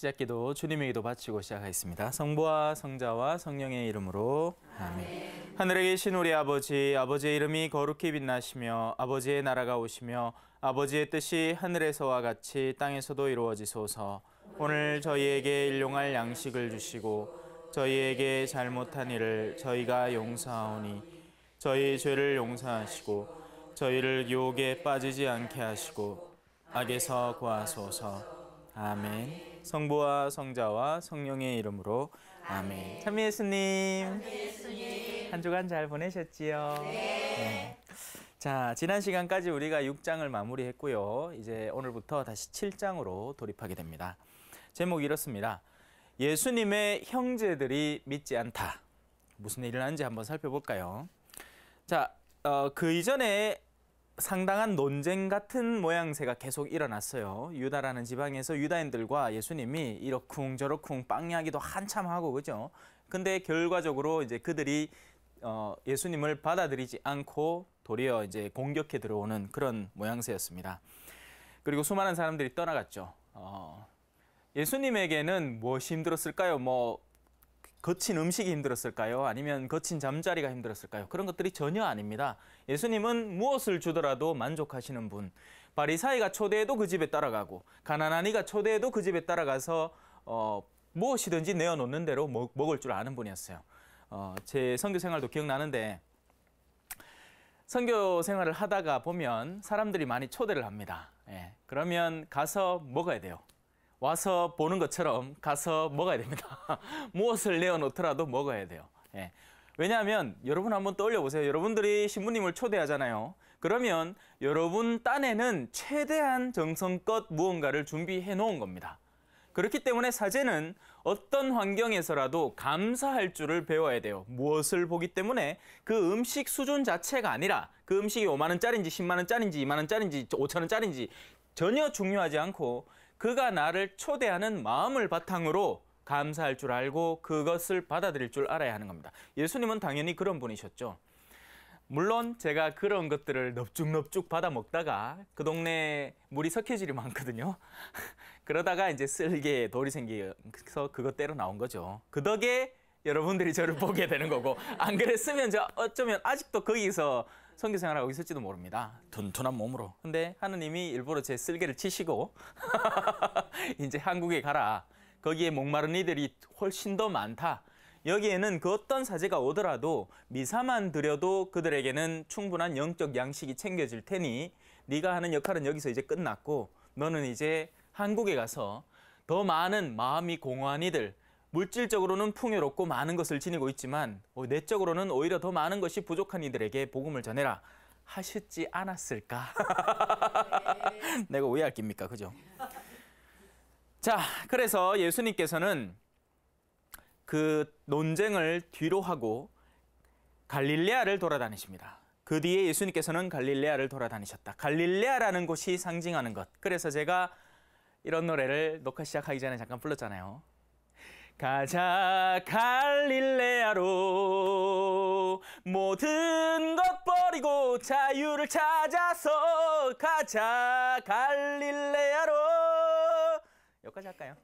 시작기도 주님의 기도 바치고 시작하겠습니다. 성부와 성자와 성령의 이름으로 아멘. 하늘에 계신 우리 아버지, 아버지의 이름이 거룩히 빛나시며 아버지의 나라가 오시며 아버지의 뜻이 하늘에서와 같이 땅에서도 이루어지소서. 오늘 저희에게 일용할 양식을 주시고 저희에게 잘못한 일을 저희가 용서하오니 저희 죄를 용서하시고 저희를 유혹에 빠지지 않게 하시고 악에서 구하소서. 아멘. 성부와 성자와 성령의 이름으로 아멘. 찬미 예수님, 한 주간 잘 보내셨지요? 네. 자, 지난 시간까지 우리가 6장을 마무리했고요. 이제 오늘부터 다시 7장으로 돌입하게 됩니다. 제목이 이렇습니다. 예수님의 형제들이 믿지 않다. 무슨 일을 하는지 한번 살펴볼까요? 자, 그 이전에 상당한 논쟁 같은 모양새가 계속 일어났어요. 유다라는 지방에서 유다인들과 예수님이 이러쿵 저러쿵 빵 이야기도 한참 하고, 그죠? 근데 결과적으로 이제 그들이 예수님을 받아들이지 않고 도리어 이제 공격해 들어오는 그런 모양새였습니다. 그리고 수많은 사람들이 떠나갔죠. 예수님에게는 무엇이 힘들었을까요? 거친 음식이 힘들었을까요? 아니면 거친 잠자리가 힘들었을까요? 그런 것들이 전혀 아닙니다. 예수님은 무엇을 주더라도 만족하시는 분. 바리사이가 초대해도 그 집에 따라가고 가난한 이가 초대해도 그 집에 따라가서 무엇이든지 내어놓는 대로 먹을 줄 아는 분이었어요. 제 선교 생활도 기억나는데 선교 생활을 하다가 보면 사람들이 많이 초대를 합니다. 그러면 가서 먹어야 돼요. 와서 보는 것처럼 가서 먹어야 됩니다. 무엇을 내어놓더라도 먹어야 돼요. 왜냐하면 여러분 한번 떠올려 보세요. 여러분들이 신부님을 초대하잖아요. 그러면 여러분 딴에는 최대한 정성껏 무언가를 준비해 놓은 겁니다. 그렇기 때문에 사제는 어떤 환경에서라도 감사할 줄을 배워야 돼요. 무엇을 보기 때문에 그 음식 수준 자체가 아니라 그 음식이 5만 원짜리인지 10만 원짜리인지 2만 원짜리인지 5천 원짜리인지 전혀 중요하지 않고 그가 나를 초대하는 마음을 바탕으로 감사할 줄 알고 그것을 받아들일 줄 알아야 하는 겁니다. 예수님은 당연히 그런 분이셨죠. 물론 제가 그런 것들을 넙죽넙죽 받아 먹다가 그 동네에 물이 석회질이 많거든요. 그러다가 이제 쓸개에 돌이 생겨서 그것 때로 나온 거죠. 그 덕에 여러분들이 저를 보게 되는 거고, 안 그랬으면 저 어쩌면 아직도 거기서 선교 생활하고 있을지도 모릅니다. 둔둔한 몸으로. 근데 하느님이 일부러 제 쓸개를 치시고 이제 한국에 가라. 거기에 목마른 이들이 훨씬 더 많다. 여기에는 그 어떤 사제가 오더라도 미사만 드려도 그들에게는 충분한 영적 양식이 챙겨질 테니 네가 하는 역할은 여기서 이제 끝났고 너는 이제 한국에 가서 더 많은 마음이 공허한 이들, 물질적으로는 풍요롭고 많은 것을 지니고 있지만 내적으로는 오히려 더 많은 것이 부족한 이들에게 복음을 전해라 하셨지 않았을까? 내가 오해할 깁니까? 그죠? 자, 그래서 예수님께서는 그 논쟁을 뒤로 하고 갈릴레아를 돌아다니십니다. 그 뒤에 예수님께서는 갈릴레아를 돌아다니셨다. 갈릴레아라는 곳이 상징하는 것. 그래서 제가 이런 노래를 녹화 시작하기 전에 잠깐 불렀잖아요. 가자 갈릴레아로 모든 것 버리고 자유를 찾아서 가자 갈릴레아로. 여기까지 할까요?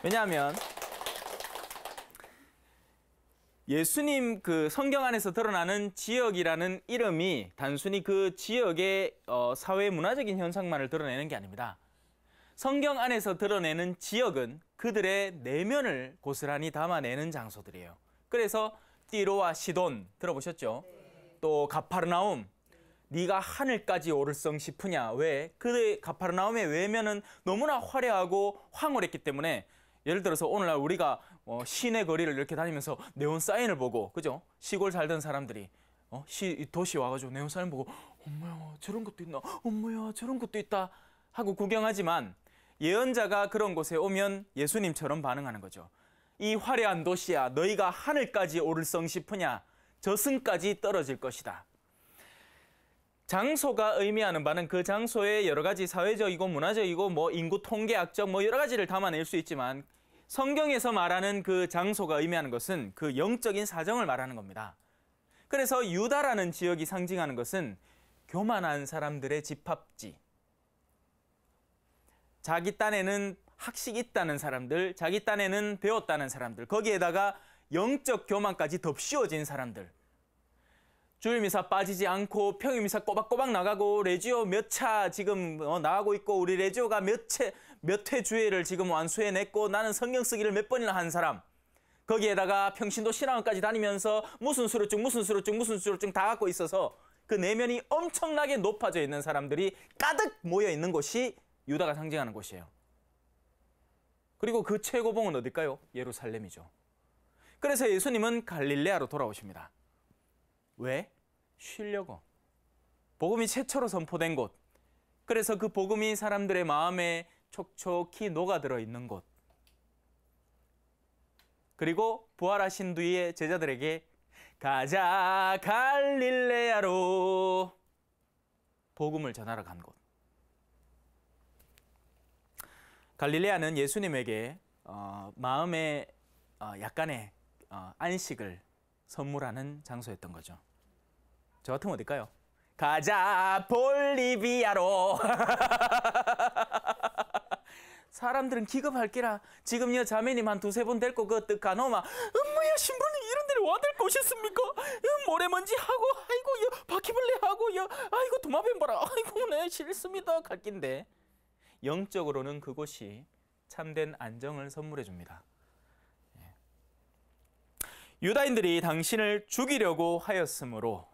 왜냐하면 예수님 그 성경 안에서 드러나는 지역이라는 이름이 단순히 그 지역의 사회 문화적인 현상만을 드러내는 게 아닙니다. 성경 안에서 드러내는 지역은 그들의 내면을 고스란히 담아내는 장소들이에요. 그래서 띠로와 시돈 들어보셨죠? 또 가파르나움, 네가 하늘까지 오를성 싶으냐. 왜? 그 가파르나움의 외면은 너무나 화려하고 황홀했기 때문에, 예를 들어서 오늘날 우리가 시내 거리를 이렇게 다니면서 네온 사인을 보고, 그죠? 시골 살던 사람들이 도시 와가지고 네온 사인 보고 엄마야 저런 것도 있나? 엄마야 저런 것도 있다 하고 구경하지만, 예언자가 그런 곳에 오면 예수님처럼 반응하는 거죠. 이 화려한 도시야, 너희가 하늘까지 오를성 싶으냐? 저승까지 떨어질 것이다. 장소가 의미하는 바는 그 장소의 여러 가지 사회적이고 문화적이고 인구 통계학적 여러 가지를 담아낼 수 있지만, 성경에서 말하는 그 장소가 의미하는 것은 그 영적인 사정을 말하는 겁니다. 그래서 유다라는 지역이 상징하는 것은 교만한 사람들의 집합지, 자기 딴에는 학식이 있다는 사람들, 자기 딴에는 배웠다는 사람들, 거기에다가 영적 교만까지 덮씌워진 사람들, 주일미사 빠지지 않고 평일미사 꼬박꼬박 나가고 레지오 몇 차 지금 나가고 있고 우리 레지오가 몇 회 주일을 지금 완수해냈고 나는 성경 쓰기를 몇 번이나 한 사람, 거기에다가 평신도 신학원까지 다니면서 무슨 수료증 다 갖고 있어서 그 내면이 엄청나게 높아져 있는 사람들이 가득 모여 있는 곳이 유다가 상징하는 곳이에요. 그리고 그 최고봉은 어딜까요? 예루살렘이죠. 그래서 예수님은 갈릴레아로 돌아오십니다. 왜? 쉬려고. 복음이 최초로 선포된 곳. 그래서 그 복음이 사람들의 마음에 촉촉히 녹아들어 있는 곳. 그리고 부활하신 뒤에 제자들에게 가자 갈릴레아로 복음을 전하러 간 곳. 갈릴레아는 예수님에게 마음의 약간의 안식을 선물하는 장소였던 거죠. 저 같으면 어딜까요? 가자 볼리비아로. 사람들은 기겁할 게라. 지금요 자매님 한 두세 번 데리고 그 가노마 엄마야 신부님 이런 데를 와댈 곳이었습니까? 모래먼지 하고 아이고 바퀴벌레 하고요 아이고 도마뱀 봐라 아이고 네 싫습니다 갈 긴데 영적으로는 그곳이 참된 안정을 선물해 줍니다. 유다인들이 당신을 죽이려고 하였으므로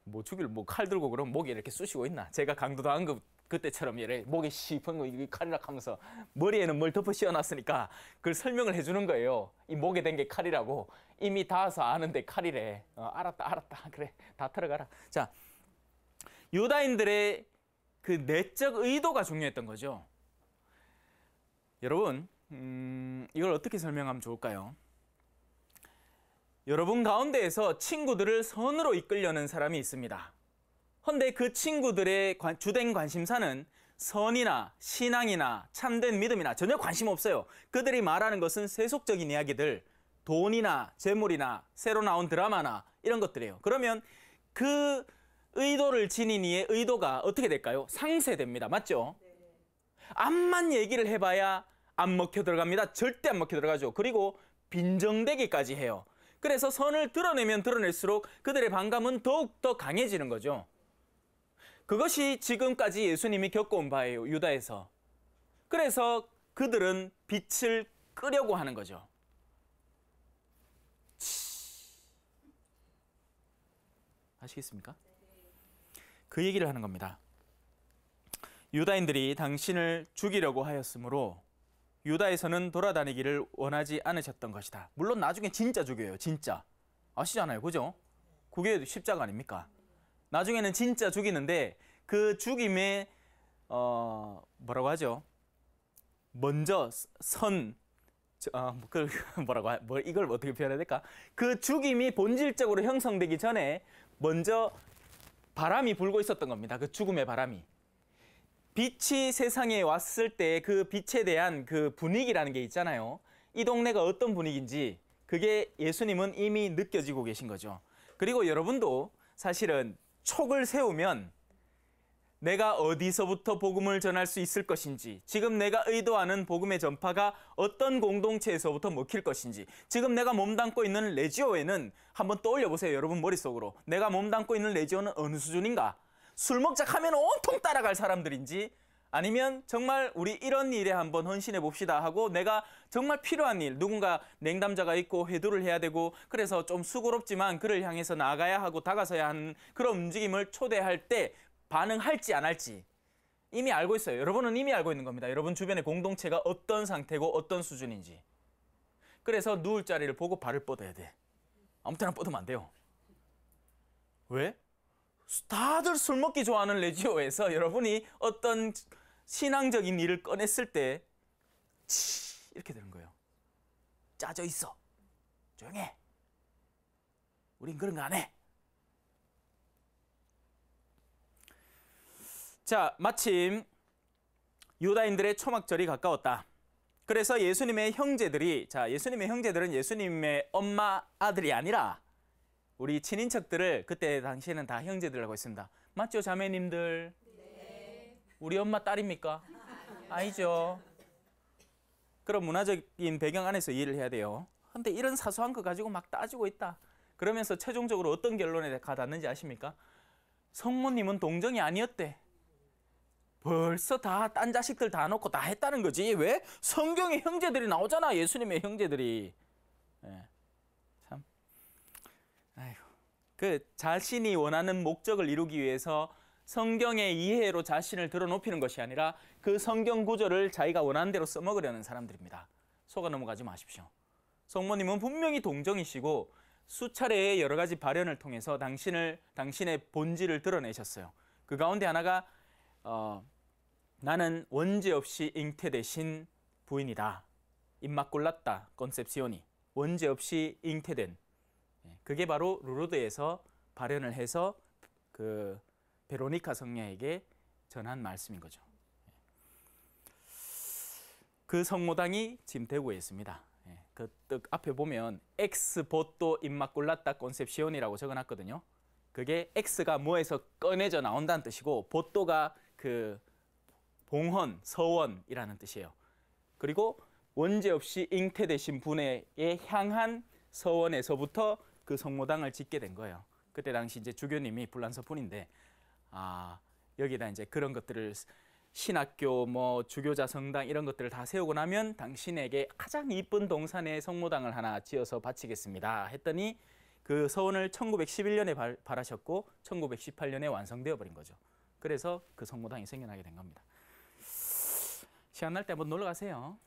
뭐 죽일 칼 들고 그럼 목에 이렇게 쑤시고 있나? 제가 강도당한 그때처럼 이래 목에 씹은 거 칼이라 하면서 머리에는 뭘 덮어 씌워놨으니까 그걸 설명을 해주는 거예요. 이 목에 댄 게 칼이라고. 이미 닿아서 아는데 칼이래. 알았다 그래 다 들어가라. 자, 유다인들의 그 내적 의도가 중요했던 거죠. 여러분 이걸 어떻게 설명하면 좋을까요? 여러분 가운데에서 친구들을 선으로 이끌려는 사람이 있습니다. 그런데 그 친구들의 주된 관심사는 선이나 신앙이나 참된 믿음이나 전혀 관심 없어요. 그들이 말하는 것은 세속적인 이야기들, 돈이나 재물이나 새로 나온 드라마나 이런 것들이에요. 그러면 그 의도를 지닌 이의 의도가 어떻게 될까요? 상쇄됩니다. 맞죠? 암만 얘기를 해봐야 안 먹혀 들어갑니다. 절대 안 먹혀 들어가죠. 그리고 빈정대기까지 해요. 그래서 선을 드러내면 드러낼수록 그들의 반감은 더욱더 강해지는 거죠. 그것이 지금까지 예수님이 겪어온 바예요. 유다에서. 그래서 그들은 빛을 끄려고 하는 거죠. 아시겠습니까? 그 얘기를 하는 겁니다. 유다인들이 당신을 죽이려고 하였으므로 유다에서는 돌아다니기를 원하지 않으셨던 것이다. 물론 나중에 진짜 죽여요. 진짜. 아시잖아요. 그죠? 그게 십자가 아닙니까? 나중에는 진짜 죽이는데 그 죽임에 뭐라고 하죠? 먼저 이걸 어떻게 표현해야 될까? 그 죽임이 본질적으로 형성되기 전에 먼저 바람이 불고 있었던 겁니다. 그 죽음의 바람이. 빛이 세상에 왔을 때 그 빛에 대한 그 분위기라는 게 있잖아요. 이 동네가 어떤 분위기인지 그게 예수님은 이미 느껴지고 계신 거죠. 그리고 여러분도 사실은 촉을 세우면 내가 어디서부터 복음을 전할 수 있을 것인지, 지금 내가 의도하는 복음의 전파가 어떤 공동체에서부터 먹힐 것인지, 지금 내가 몸담고 있는 레지오에는 한번 떠올려 보세요. 여러분 머릿속으로. 내가 몸담고 있는 레지오는 어느 수준인가? 술 먹자 하면 온통 따라갈 사람들인지, 아니면 정말 우리 이런 일에 한번 헌신해 봅시다 하고 내가 정말 필요한 일, 누군가 냉담자가 있고 회두를 해야 되고 그래서 좀 수고롭지만 그를 향해서 나가야 하고 다가서야 하는 그런 움직임을 초대할 때 반응할지 안 할지 이미 알고 있어요. 여러분은 이미 알고 있는 겁니다. 여러분 주변의 공동체가 어떤 상태고 어떤 수준인지. 그래서 누울 자리를 보고 발을 뻗어야 돼. 아무 때나 뻗으면 안 돼요. 왜? 다들 술 먹기 좋아하는 레지오에서 여러분이 어떤 신앙적인 일을 꺼냈을 때 이렇게 되는 거예요. 짜져 있어. 조용해. 우린 그런 거 안 해. 자, 마침 유다인들의 초막절이 가까웠다. 그래서 예수님의 형제들이, 예수님의 형제들은 예수님의 엄마, 아들이 아니라 우리 친인척들을 그때 당시에는 다 형제들이라고 했습니다. 맞죠, 자매님들? 네. 우리 엄마 딸입니까? 아니죠. 그런 문화적인 배경 안에서 이해를 해야 돼요. 근데 이런 사소한 거 가지고 막 따지고 있다. 그러면서 최종적으로 어떤 결론에 가닿는지 아십니까? 성모님은 동정이 아니었대. 벌써 다 딴 자식들 다 놓고 다 했다는 거지. 왜? 성경에 형제들이 나오잖아. 예수님의 형제들이. 예. 참. 아이고. 그 자신이 원하는 목적을 이루기 위해서 성경의 이해로 자신을 드러높이는 것이 아니라 그 성경 구절을 자기가 원하는 대로 써먹으려는 사람들입니다. 속아 넘어가지 마십시오. 성모님은 분명히 동정이시고 수차례의 여러 가지 발현을 통해서 당신의 본질을 드러내셨어요. 그 가운데 하나가 나는 원죄 없이 잉태되신 부인이다. 임마culata 컨셉시오니. 원죄 없이 잉태된. 그게 바로 루르드에서 발현을 해서 그 베로니카 성녀에게 전한 말씀인 거죠. 그 성모당이 지금 대구에 있습니다. 그 뜻 앞에 보면 엑스 보또 임마culata 컨셉시온이라고 적어놨거든요. 그게 X가 뭐에서 꺼내져 나온다는 뜻이고 보또가 그 봉헌, 서원이라는 뜻이에요. 그리고 원죄 없이 잉태되신 분에 향한 서원에서부터 그 성모당을 짓게 된 거예요. 그때 당시 이제 주교님이 불란서 분인데 여기다 이제 그런 것들을 신학교, 뭐 주교자 성당 이런 것들을 다 세우고 나면 당신에게 가장 이쁜 동산에 성모당을 하나 지어서 바치겠습니다 했더니 그 서원을 1911년에 발하셨고 1918년에 완성되어 버린 거죠. 그래서 그 성모당이 생겨나게 된 겁니다. 시간 날 때 한번 놀러 가세요.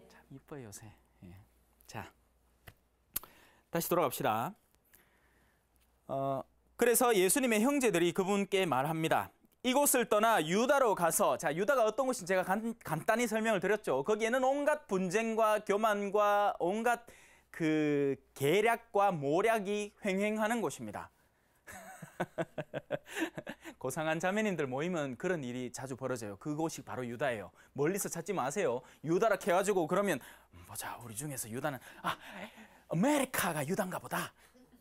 참 이뻐요 요새. 자, 다시 돌아갑시다. 그래서 예수님의 형제들이 그분께 말합니다. 이곳을 떠나 유다로 가서, 자, 유다가 어떤 곳인지 제가 간단히 설명을 드렸죠. 거기에는 온갖 분쟁과 교만과 온갖 그 계략과 모략이 횡행하는 곳입니다. 고상한 자매님들 모이면 그런 일이 자주 벌어져요. 그곳이 바로 유다예요. 멀리서 찾지 마세요. 유다라 해가지고 그러면 보자, 우리 중에서 유다는 아메리카가 유다인가 보다.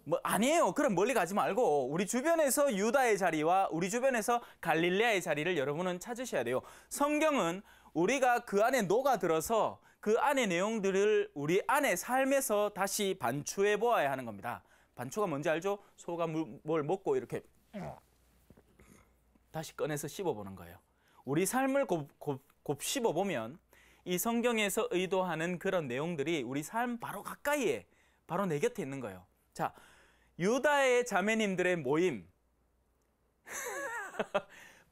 뭐 아니에요. 그럼 멀리 가지 말고 우리 주변에서 유다의 자리와 우리 주변에서 갈릴레아의 자리를 여러분은 찾으셔야 돼요. 성경은 우리가 그 안에 녹아들어서 그 안의 내용들을 우리 안의 삶에서 다시 반추해 보아야 하는 겁니다. 반추가 뭔지 알죠? 소가 뭘 먹고 이렇게 다시 꺼내서 씹어보는 거예요. 우리 삶을 곱씹어보면 이 성경에서 의도하는 그런 내용들이 우리 삶 바로 가까이에, 바로 내 곁에 있는 거예요. 자, 유다의 자매님들의 모임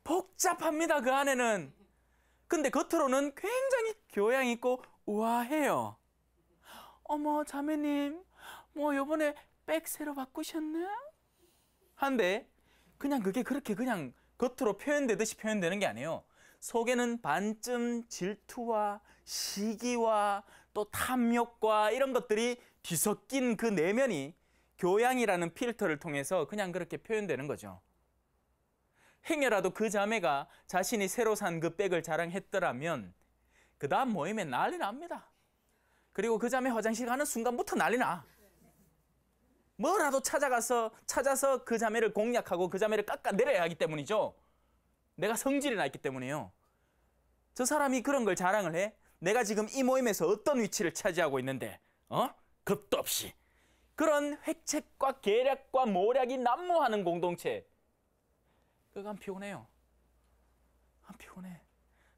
복잡합니다. 그 안에는. 근데 겉으로는 굉장히 교양 있고 우아해요. 어머 자매님 뭐 요번에 백 새로 바꾸셨네? 한데 그냥 그게 그렇게 그냥 겉으로 표현되듯이 표현되는 게 아니에요. 속에는 반쯤 질투와 시기와 또 탐욕과 이런 것들이 뒤섞인 그 내면이 교양이라는 필터를 통해서 그냥 그렇게 표현되는 거죠. 행여라도 그 자매가 자신이 새로 산 그 백을 자랑했더라면 그 다음 모임에 난리 납니다. 그리고 그 자매 화장실 가는 순간부터 난리 나. 뭐라도 찾아서 그 자매를 공략하고 그 자매를 깎아내려야 하기 때문이죠. 내가 성질이 나 있기 때문이에요. 저 사람이 그런 걸 자랑을 해? 내가 지금 이 모임에서 어떤 위치를 차지하고 있는데 겁도 없이 그런 획책과 계략과 모략이 난무하는 공동체, 그거 안 피곤해요. 안 피곤해.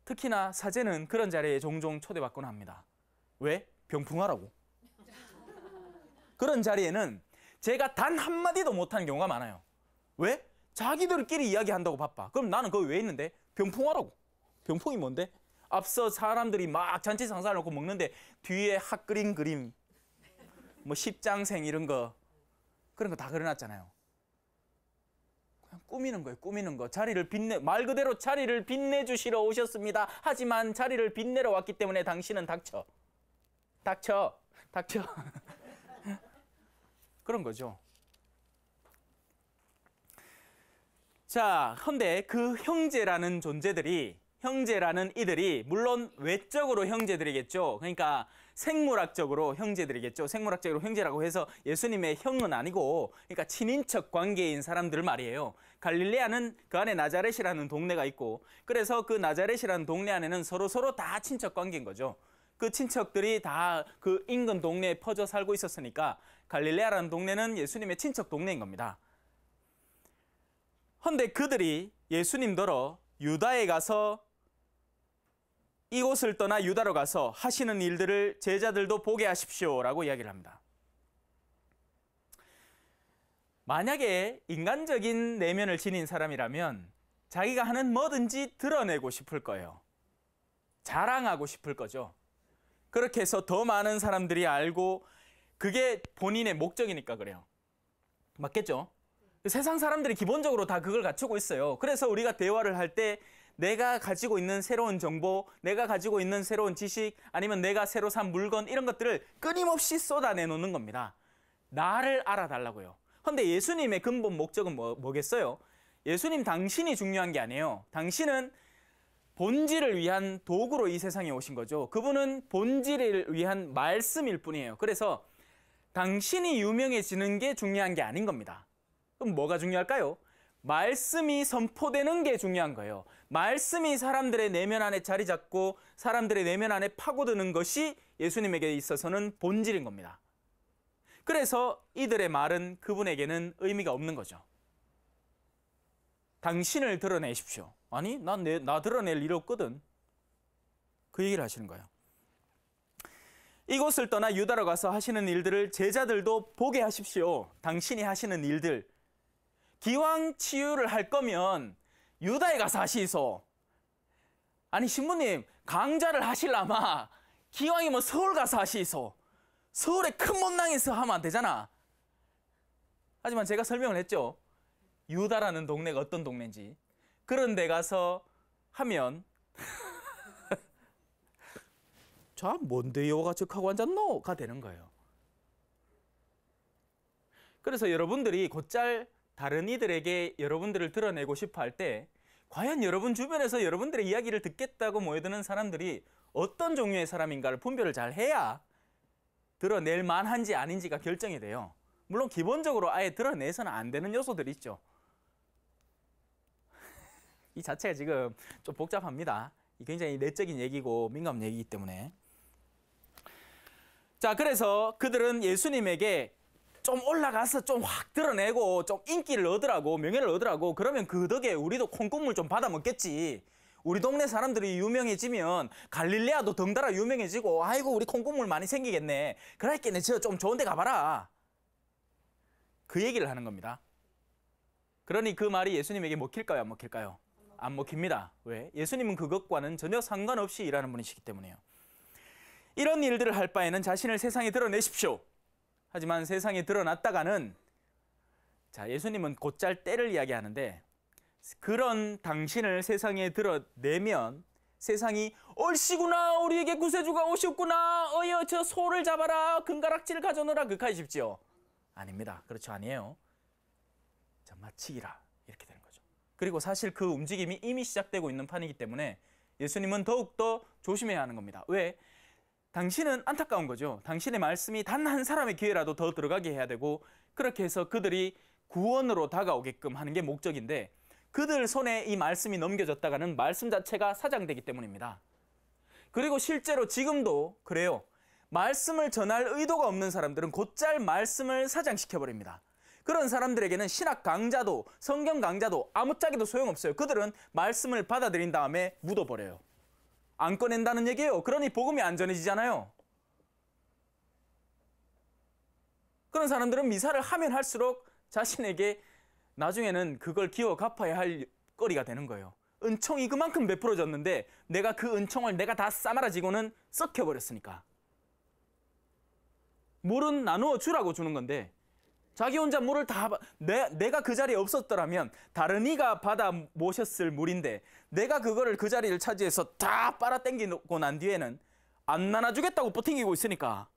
특히나 사제는 그런 자리에 종종 초대받곤 합니다. 왜? 병풍하라고. 그런 자리에는 제가 단 한마디도 못하는 경우가 많아요. 왜? 자기들끼리 이야기한다고 바빠. 그럼 나는 거기 왜 있는데? 병풍하라고. 병풍이 뭔데? 앞서 사람들이 막 잔치 상사를 놓고 먹는데 뒤에 핫 그린 그림, 뭐 십장생 이런 거, 그런 거 다 그려놨잖아요. 그냥 꾸미는 거예요. 꾸미는 거. 자리를 말 그대로 자리를 빛내주시러 오셨습니다. 하지만 자리를 빛내러 왔기 때문에 당신은 닥쳐. 그런 거죠. 자, 근데 그 형제라는 존재들이, 형제라는 이들이 물론 외적으로 형제들이겠죠. 그러니까 생물학적으로 형제들이겠죠. 생물학적으로 형제라고 해서 예수님의 형은 아니고, 그러니까 친인척 관계인 사람들 말이에요. 갈릴레아는 그 안에 나자렛이라는 동네가 있고, 그래서 그 나자렛이라는 동네 안에는 서로 다 친척 관계인 거죠. 그 친척들이 다 그 인근 동네에 퍼져 살고 있었으니까 갈릴레아라는 동네는 예수님의 친척 동네인 겁니다. 그런데 그들이 예수님더러 유다에 가서 이곳을 떠나 유다로 가서 하시는 일들을 제자들도 보게 하십시오라고 이야기를 합니다. 만약에 인간적인 내면을 지닌 사람이라면 자기가 하는 뭐든지 드러내고 싶을 거예요. 자랑하고 싶을 거죠. 그렇게 해서 더 많은 사람들이 알고 그게 본인의 목적이니까 그래요. 맞겠죠? 세상 사람들이 기본적으로 다 그걸 갖추고 있어요. 그래서 우리가 대화를 할 때 내가 가지고 있는 새로운 정보, 내가 가지고 있는 새로운 지식, 아니면 내가 새로 산 물건, 이런 것들을 끊임없이 쏟아내놓는 겁니다. 나를 알아달라고요. 그런데 예수님의 근본 목적은 뭐겠어요? 예수님 당신이 중요한 게 아니에요. 당신은 본질을 위한 도구로 이 세상에 오신 거죠. 그분은 본질을 위한 말씀일 뿐이에요. 그래서 당신이 유명해지는 게 중요한 게 아닌 겁니다. 그럼 뭐가 중요할까요? 말씀이 선포되는 게 중요한 거예요. 말씀이 사람들의 내면 안에 자리 잡고 사람들의 내면 안에 파고드는 것이 예수님에게 있어서는 본질인 겁니다. 그래서 이들의 말은 그분에게는 의미가 없는 거죠. 당신을 드러내십시오. 아니, 나 드러낼 일 없거든. 그 얘기를 하시는 거예요. 이곳을 떠나 유다로 가서 하시는 일들을 제자들도 보게 하십시오. 당신이 하시는 일들. 기왕 치유를 할 거면 유다에 가서 하시소. 아니, 신부님, 강좌를 하실라마 기왕이면 서울 가서 하시소. 서울에 큰 못낭에서 하면 안 되잖아. 하지만 제가 설명을 했죠. 유다라는 동네가 어떤 동네인지. 그런 데 가서 하면 자, 뭔데 여가 적하고 앉았노?가 되는 거예요. 그래서 여러분들이 곧잘 다른 이들에게 여러분들을 드러내고 싶어 할 때 과연 여러분 주변에서 여러분들의 이야기를 듣겠다고 모여드는 사람들이 어떤 종류의 사람인가를 분별을 잘 해야 드러낼 만한지 아닌지가 결정이 돼요. 물론 기본적으로 아예 드러내서는 안 되는 요소들이 있죠. 이 자체가 지금 좀 복잡합니다. 굉장히 내적인 얘기고 민감한 얘기이기 때문에. 자, 그래서 그들은 예수님에게 좀 올라가서 좀 확 드러내고 좀 인기를 얻으라고, 명예를 얻으라고, 그러면 그 덕에 우리도 콩국물 좀 받아 먹겠지. 우리 동네 사람들이 유명해지면 갈릴레아도 덩달아 유명해지고, 아이고 우리 콩국물 많이 생기겠네. 그러겠네. 저 좀 좋은 데 가봐라. 그 얘기를 하는 겁니다. 그러니 그 말이 예수님에게 먹힐까요? 안 먹힐까요? 안 먹힙니다. 왜? 예수님은 그것과는 전혀 상관없이 일하는 분이시기 때문에요. 이런 일들을 할 바에는 자신을 세상에 드러내십시오. 하지만 세상에 드러났다가는, 자, 예수님은 곧잘 때를 이야기하는데, 그런 당신을 세상에 드러내면 세상이 얼씨구나, 우리에게 구세주가 오셨구나, 어여 저 소를 잡아라, 금가락지를 가져오너라, 그렇게 하십시오. 아닙니다. 그렇죠. 아니에요. 자, 마치기라, 이렇게 되는 거죠. 그리고 사실 그 움직임이 이미 시작되고 있는 판이기 때문에 예수님은 더욱더 조심해야 하는 겁니다. 왜? 당신은 안타까운 거죠. 당신의 말씀이 단 한 사람의 귀에라도 더 들어가게 해야 되고, 그렇게 해서 그들이 구원으로 다가오게끔 하는 게 목적인데, 그들 손에 이 말씀이 넘겨졌다가는 말씀 자체가 사장되기 때문입니다. 그리고 실제로 지금도 그래요. 말씀을 전할 의도가 없는 사람들은 곧잘 말씀을 사장시켜버립니다. 그런 사람들에게는 신학 강좌도 성경 강좌도 아무짝에도 소용없어요. 그들은 말씀을 받아들인 다음에 묻어버려요. 안 꺼낸다는 얘기예요. 그러니 복음이 안 전해지잖아요. 그런 사람들은 미사를 하면 할수록 자신에게 나중에는 그걸 기어 갚아야 할 거리가 되는 거예요. 은총이 그만큼 베풀어졌는데 내가 그 은총을 내가 다 싸말아지고는 썩혀버렸으니까. 물은 나누어 주라고 주는 건데 자기 혼자 물을 다 내가 그 자리에 없었더라면 다른 이가 받아 모셨을 물인데 내가 그거를 그 자리를 차지해서 다 빨아당기고 난 뒤에는 안 나눠주겠다고 버팅기고 있으니까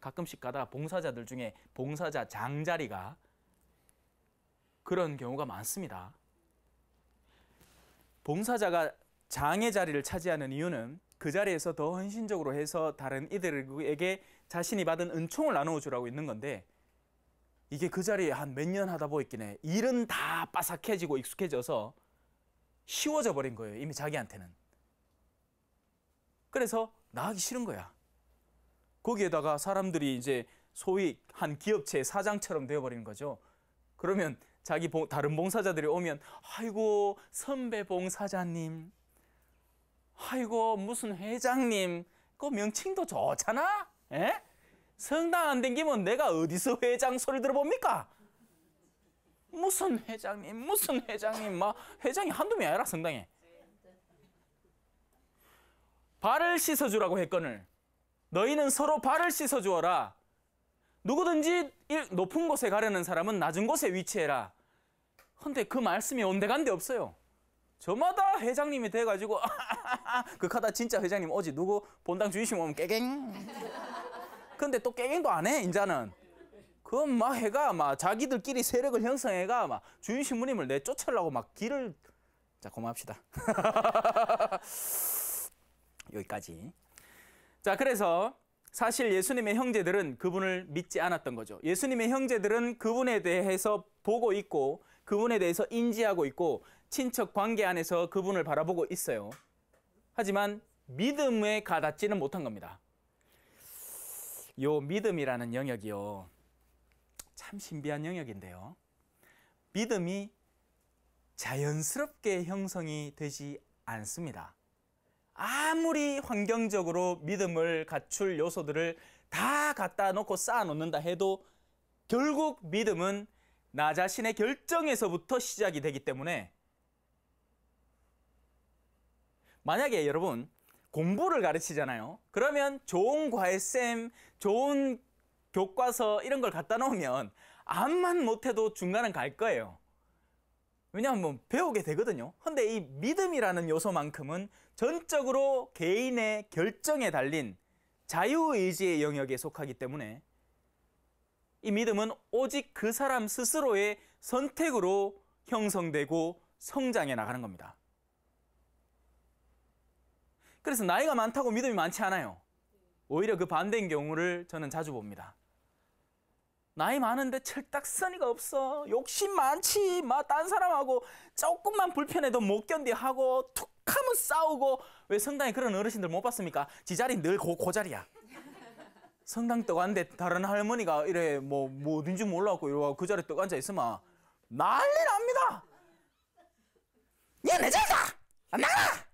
가끔씩 가다가 봉사자들 중에 봉사자 장자리가 그런 경우가 많습니다. 봉사자가 장의 자리를 차지하는 이유는 그 자리에서 더 헌신적으로 해서 다른 이들에게 자신이 받은 은총을 나누어 주라고 있는 건데 이게 그 자리에 한 몇 년 하다 보니까 일은 다 빠삭해지고 익숙해져서 쉬워져 버린 거예요. 이미 자기한테는. 그래서 나가기 싫은 거야. 거기에다가 사람들이 이제 소위 한 기업체의 사장처럼 되어버리는 거죠. 그러면 다른 봉사자들이 오면 아이고 선배 봉사자님, 아이고 무슨 회장님, 그 명칭도 좋잖아. 에? 성당 안 댕기면 내가 어디서 회장 소리 들어봅니까? 무슨 회장님, 막 회장이 한두 명이 아니라 성당에. 발을 씻어주라고 했거늘 너희는 서로 발을 씻어주어라. 누구든지 높은 곳에 가려는 사람은 낮은 곳에 위치해라. 근데 그 말씀이 온데간데 없어요. 저마다 회장님이 돼가지고 그하다 진짜 회장님 오지. 누구 본당 주의심 오면 깨갱. 근데 또 깨갱도 안 해. 인자는 그건 막 해가 막 자기들끼리 세력을 형성해가 막 주인 신부님을 내쫓으려고 막 길을. 자, 그만합시다. 여기까지. 자, 그래서 사실 예수님의 형제들은 그분을 믿지 않았던 거죠. 예수님의 형제들은 그분에 대해서 보고 있고 그분에 대해서 인지하고 있고 친척 관계 안에서 그분을 바라보고 있어요. 하지만 믿음에 가닿지는 못한 겁니다. 요 믿음이라는 영역이요, 참 신비한 영역인데요. 믿음이 자연스럽게 형성이 되지 않습니다. 아무리 환경적으로 믿음을 갖출 요소들을 다 갖다 놓고 쌓아 놓는다 해도 결국 믿음은 나 자신의 결정에서부터 시작이 되기 때문에, 만약에 여러분 공부를 가르치잖아요. 그러면 좋은 과외쌤, 좋은 교과서 이런 걸 갖다 놓으면 암만 못해도 중간은 갈 거예요. 왜냐하면 뭐 배우게 되거든요. 근데 이 믿음이라는 요소만큼은 전적으로 개인의 결정에 달린 자유의지의 영역에 속하기 때문에 이 믿음은 오직 그 사람 스스로의 선택으로 형성되고 성장해 나가는 겁니다. 그래서 나이가 많다고 믿음이 많지 않아요. 오히려 그 반대인 경우를 저는 자주 봅니다. 나이 많은데 철딱서니가 없어. 욕심 많지. 막 딴 사람하고 조금만 불편해도 못 견디 하고 툭 하면 싸우고. 왜 성당에 그런 어르신들 못 봤습니까? 지 자리 늘 그 자리야. 성당 떡 앉는데 다른 할머니가 이래 뭐 어딘지 몰라갖고 이러고 그 자리에 떡 앉아 있으면 난리 납니다. 얘 내 자리다! 안 나가!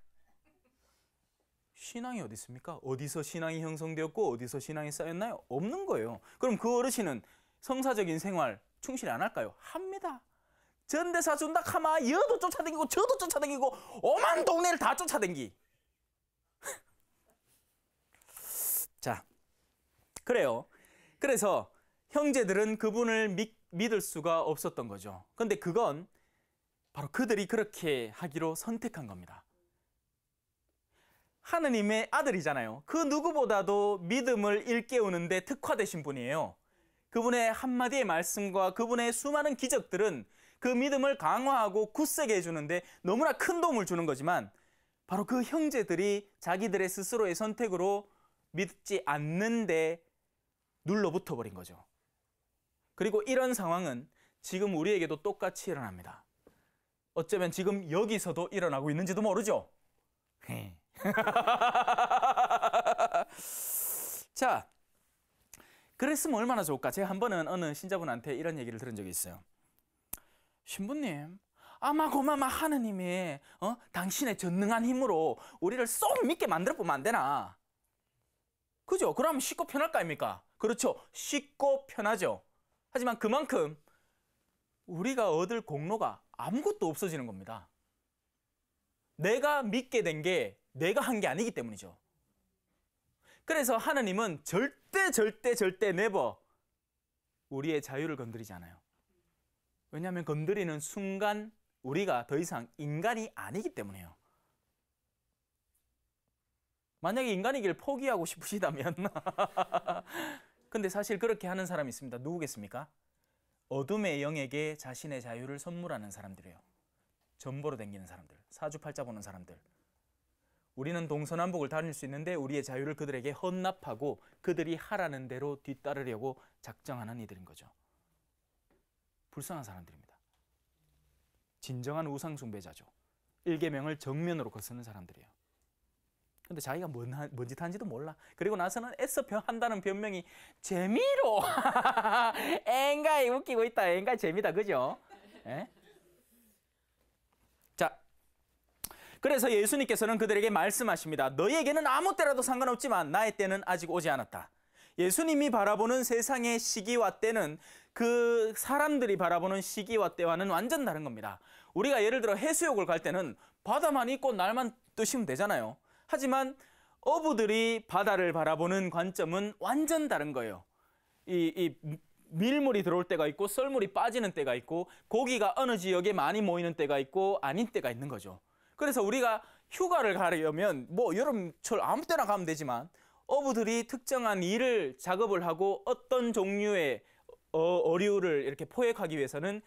신앙이 어디 있습니까? 어디서 신앙이 형성되었고 어디서 신앙이 쌓였나요? 없는 거예요. 그럼 그 어르신은 성사적인 생활 충실히 안 할까요? 합니다. 전대사 준다 하면 여도 쫓아다니고 저도 쫓아다니고 오만 동네를 다 쫓아다니기. 자, 그래요. 그래서 형제들은 그분을 믿을 수가 없었던 거죠. 근데 그건 바로 그들이 그렇게 하기로 선택한 겁니다. 하느님의 아들이잖아요. 그 누구보다도 믿음을 일깨우는데 특화되신 분이에요. 그분의 한마디의 말씀과 그분의 수많은 기적들은 그 믿음을 강화하고 굳세게 해주는데 너무나 큰 도움을 주는 거지만, 바로 그 형제들이 자기들의 스스로의 선택으로 믿지 않는데 눌러붙어 버린 거죠. 그리고 이런 상황은 지금 우리에게도 똑같이 일어납니다. 어쩌면 지금 여기서도 일어나고 있는지도 모르죠. 자, 그랬으면 얼마나 좋을까? 제가 한 번은 어느 신자분한테 이런 얘기를 들은 적이 있어요. 신부님, 아마 고마마 하느님이 당신의 전능한 힘으로 우리를 쏙 믿게 만들어 보면 안 되나? 그죠? 그러면 쉽고 편할 거 아닙니까? 그렇죠. 쉽고 편하죠. 하지만 그만큼 우리가 얻을 공로가 아무것도 없어지는 겁니다. 내가 믿게 된 게 내가 한 게 아니기 때문이죠. 그래서 하느님은 절대 네버 우리의 자유를 건드리지 않아요. 왜냐하면 건드리는 순간 우리가 더 이상 인간이 아니기 때문이에요. 만약에 인간이길 포기하고 싶으시다면 근데 사실 그렇게 하는 사람이 있습니다. 누구겠습니까? 어둠의 영에게 자신의 자유를 선물하는 사람들이에요. 전보로 댕기는 사람들, 사주팔자 보는 사람들. 우리는 동서남북을 다닐 수 있는데 우리의 자유를 그들에게 헌납하고 그들이 하라는 대로 뒤따르려고 작정하는 이들인 거죠. 불쌍한 사람들입니다. 진정한 우상 숭배자죠. 일계명을 정면으로 거스는 사람들이에요. 근데 자기가 뭔 짓 한지도 몰라. 그리고 나서는 애써 한다는 변명이 재미로 엥가이 웃기고 있다. 엥가이 재미다. 그죠? 예? 자, 그래서 예수님께서는 그들에게 말씀하십니다. 너희에게는 아무 때라도 상관없지만 나의 때는 아직 오지 않았다. 예수님이 바라보는 세상의 시기와 때는 그 사람들이 바라보는 시기와 때와는 완전 다른 겁니다. 우리가 예를 들어 해수욕을 갈 때는 바다만 있고 날만 뜨시면 되잖아요. 하지만 어부들이 바다를 바라보는 관점은 완전 다른 거예요. 이 밀물이 들어올 때가 있고 썰물이 빠지는 때가 있고 고기가 어느 지역에 많이 모이는 때가 있고 아닌 때가 있는 거죠. 그래서 우리가 휴가를 가려면 뭐 여름철 아무 때나 가면 되지만 어부들이 특정한 일을 작업을 하고 어떤 종류의 어류를 이렇게 포획하기 위해서는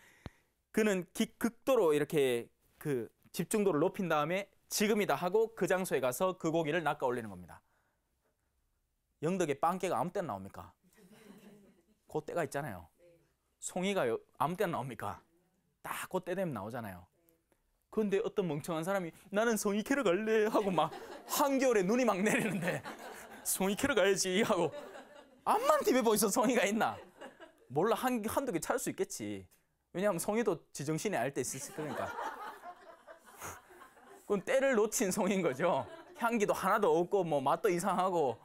그는 극도로 이렇게 그 집중도를 높인 다음에 지금이다 하고 그 장소에 가서 그 고기를 낚아 올리는 겁니다. 영덕에 빵깨가 아무 때나 나옵니까? 그 때가 있잖아요. 송이가 아무 때나 나옵니까? 딱 그 때 되면 나오잖아요. 그런데 어떤 멍청한 사람이 나는 송이 캐러 갈래 하고 막 한겨울에 눈이 막 내리는데 송이 캐러 가야지 하고 암만 TV에 보이서 송이가 있나? 몰라. 한두 개 찾을 수 있겠지. 왜냐하면 송이도 지정신이 알 때 있을 거니까. 그건 때를 놓친 송인 거죠. 향기도 하나도 없고 뭐 맛도 이상하고.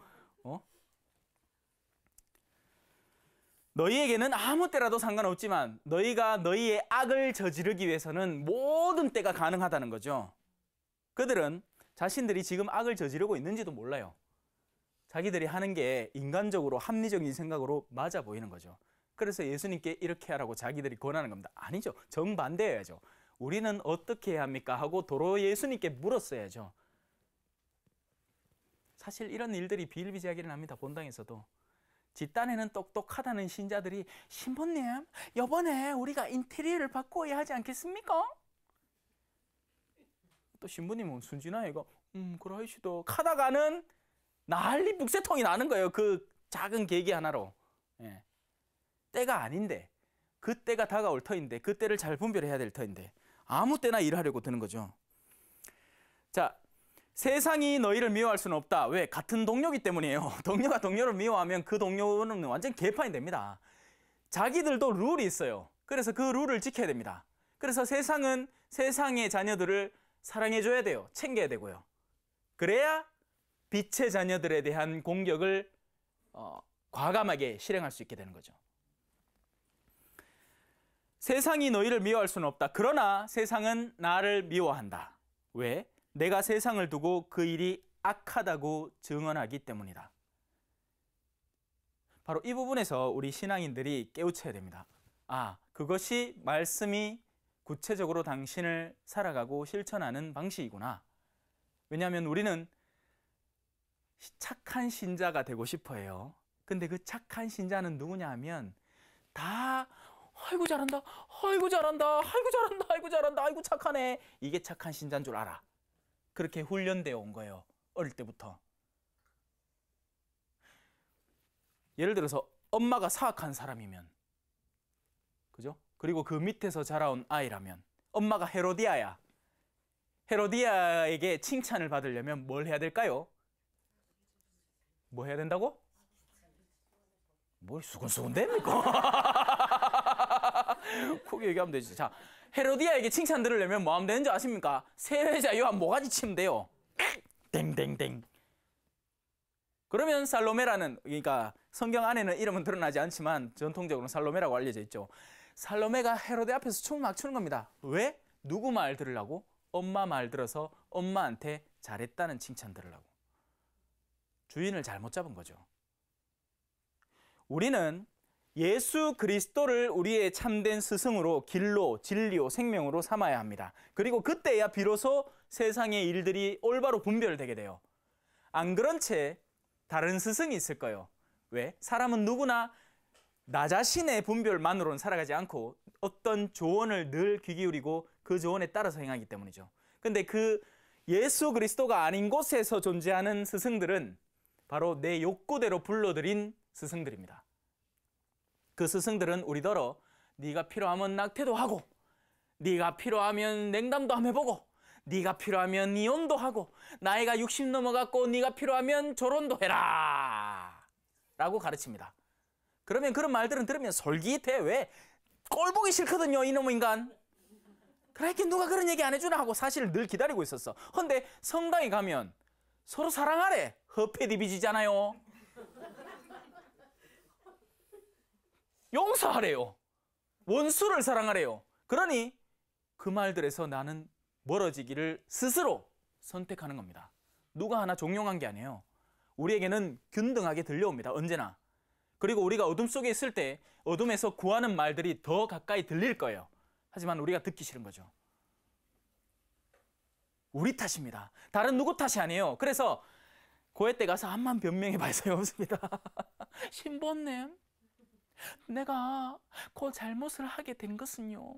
너희에게는 아무 때라도 상관없지만 너희가 너희의 악을 저지르기 위해서는 모든 때가 가능하다는 거죠. 그들은 자신들이 지금 악을 저지르고 있는지도 몰라요. 자기들이 하는 게 인간적으로 합리적인 생각으로 맞아 보이는 거죠. 그래서 예수님께 이렇게 하라고 자기들이 권하는 겁니다. 아니죠. 정반대해야죠. 우리는 어떻게 해야 합니까? 하고 도로 예수님께 물었어야죠. 사실 이런 일들이 비일비재하기는 합니다. 본당에서도. 뒷단에는 똑똑하다는 신자들이 신부님, 이번에 우리가 인테리어를 바꿔야 하지 않겠습니까? 또 신부님은 순진하게 그러시도 하다가는 난리 북새통이 나는 거예요. 그 작은 계기 하나로. 예. 때가 아닌데, 그 때가 다가올 터인데, 그 때를 잘 분별해야 될 터인데 아무 때나 일하려고 드는 거죠. 자, 세상이 너희를 미워할 수는 없다. 왜? 같은 동료이기 때문이에요. 동료가 동료를 미워하면 그 동료는 완전 개판이 됩니다. 자기들도 룰이 있어요. 그래서 그 룰을 지켜야 됩니다. 그래서 세상은 세상의 자녀들을 사랑해줘야 돼요. 챙겨야 되고요. 그래야 빛의 자녀들에 대한 공격을 과감하게 실행할 수 있게 되는 거죠. 세상이 너희를 미워할 수는 없다. 그러나 세상은 나를 미워한다. 왜? 내가 세상을 두고 그 일이 악하다고 증언하기 때문이다. 바로 이 부분에서 우리 신앙인들이 깨우쳐야 됩니다. 아, 그것이 말씀이 구체적으로 당신을 살아가고 실천하는 방식이구나. 왜냐하면 우리는 착한 신자가 되고 싶어 해요. 근데 그 착한 신자는 누구냐 하면 다 아이고 잘한다, 아이고 잘한다, 아이고 잘한다, 아이고 잘한다, 아이고 착하네. 이게 착한 신자인 줄 알아. 그렇게 훈련되어 온 거예요. 어릴 때부터. 예를 들어서 엄마가 사악한 사람이면, 그죠? 그리고 그 밑에서 자라온 아이라면 엄마가 헤로디아야. 헤로디아에게 칭찬을 받으려면 뭘 해야 될까요? 뭐 해야 된다고? 뭘 수근수근 됩니까? 크게 얘기하면 되지. 자, 헤로디아에게 칭찬 들으려면 뭐 하면 되는지 아십니까? 세례자 요한 모가지 치면 돼요. 땡땡땡. 그러면 살로메라는, 그러니까 성경 안에는 이름은 드러나지 않지만 전통적으로 살로메라고 알려져 있죠. 살로메가 헤로데 앞에서 춤을 막 추는 겁니다. 왜? 누구 말 들으려고? 엄마 말 들어서 엄마한테 잘했다는 칭찬 들으려고. 주인을 잘못 잡은 거죠. 우리는 예수 그리스도를 우리의 참된 스승으로, 길로, 진리요, 생명으로 삼아야 합니다. 그리고 그때야 비로소 세상의 일들이 올바로 분별되게 돼요. 안 그런 채 다른 스승이 있을 거예요. 왜? 사람은 누구나 나 자신의 분별만으로는 살아가지 않고 어떤 조언을 늘 귀 기울이고 그 조언에 따라서 행하기 때문이죠. 근데 그 예수 그리스도가 아닌 곳에서 존재하는 스승들은 바로 내 욕구대로 불러들인 스승들입니다. 그 스승들은 우리더러 네가 필요하면 낙태도 하고, 네가 필요하면 냉담도 한번 해보고, 네가 필요하면 이혼도 하고, 나이가 60 넘어갔고 네가 필요하면 결혼도 해라 라고 가르칩니다. 그러면 그런 말들은 들으면 솔깃해. 왜? 꼴 보기 싫거든요, 이놈 인간. 그러니까 누가 그런 얘기 안 해주나 하고 사실 늘 기다리고 있었어. 근데 성당에 가면 서로 사랑하래. 허패디비지잖아요. 용서하래요. 원수를 사랑하래요. 그러니 그 말들에서 나는 멀어지기를 스스로 선택하는 겁니다. 누가 하나 종용한 게 아니에요. 우리에게는 균등하게 들려옵니다. 언제나. 그리고 우리가 어둠 속에 있을 때 어둠에서 구하는 말들이 더 가까이 들릴 거예요. 하지만 우리가 듣기 싫은 거죠. 우리 탓입니다. 다른 누구 탓이 아니에요. 그래서 고해 때 가서 암만 변명해 봐야 소용없습니다. 신부님, 내가 그 잘못을 하게 된 것은요,